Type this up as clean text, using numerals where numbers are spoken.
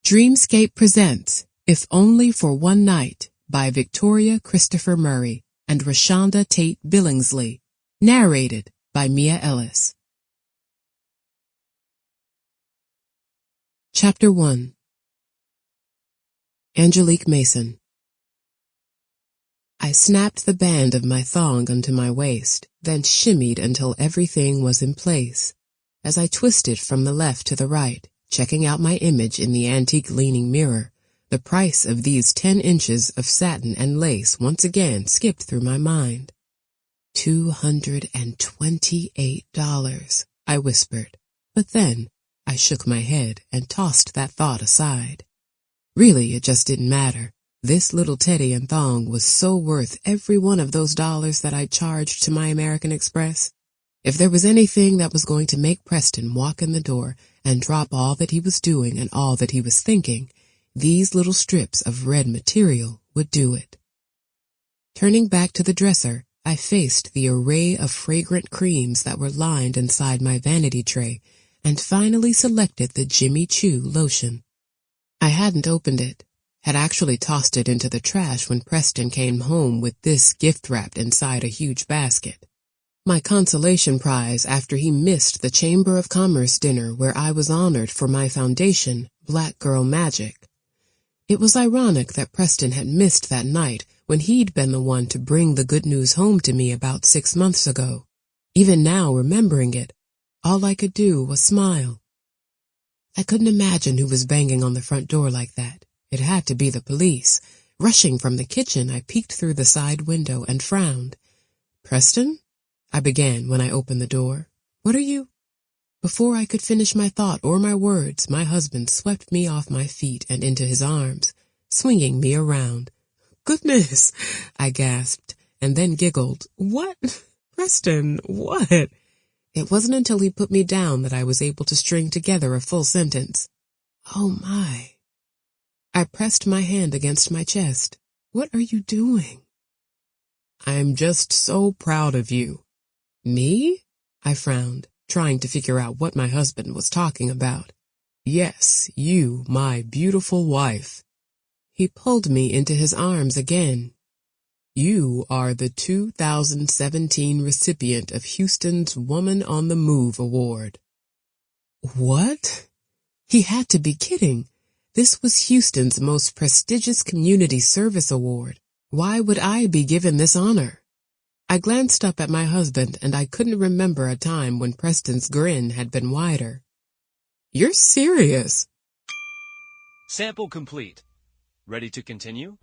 Dreamscape presents If Only for One Night by Victoria Christopher Murray and Reshonda Tate Billingsley, narrated by Mia Ellis. Chapter 1. Angelique Mason. I snapped the band of my thong onto my waist, then shimmied until everything was in place. As I twisted from the left to the right, checking out my image in the antique leaning mirror, the price of these 10 inches of satin and lace once again skipped through my mind. $228, I whispered, but then I shook my head and tossed that thought aside. Really, it just didn't matter. This little teddy and thong was so worth every one of those dollars that I charged to my American Express. If there was anything that was going to make Preston walk in the door and drop all that he was doing and all that he was thinking, these little strips of red material would do it. Turning back to the dresser, I faced the array of fragrant creams that were lined inside my vanity tray and finally selected the Jimmy Choo lotion. I hadn't opened it, had actually tossed it into the trash when Preston came home with this gift wrapped inside a huge basket. My consolation prize after he missed the Chamber of Commerce dinner where I was honored for my foundation, Black Girl Magic. It was ironic that Preston had missed that night when he'd been the one to bring the good news home to me about 6 months ago. Even now, remembering it, all I could do was smile. I couldn't imagine who was banging on the front door like that. It had to be the police. Rushing from the kitchen, I peeked through the side window and frowned. "Preston?" I began when I opened the door. "What are you—" Before I could finish my thought or my words, my husband swept me off my feet and into his arms, swinging me around. "Goodness!" I gasped, and then giggled. "What? Preston, what?" It wasn't until he put me down that I was able to string together a full sentence. "Oh my." I pressed my hand against my chest. "What are you doing?" "I'm just so proud of you." "Me?" I frowned, trying to figure out what my husband was talking about. "Yes, you, my beautiful wife." He pulled me into his arms again. "You are the 2017 recipient of Houston's Woman on the Move Award." What? He had to be kidding. This was Houston's most prestigious community service award. Why would I be given this honor? I glanced up at my husband, and I couldn't remember a time when Preston's grin had been wider. "You're serious?" Sample complete. Ready to continue?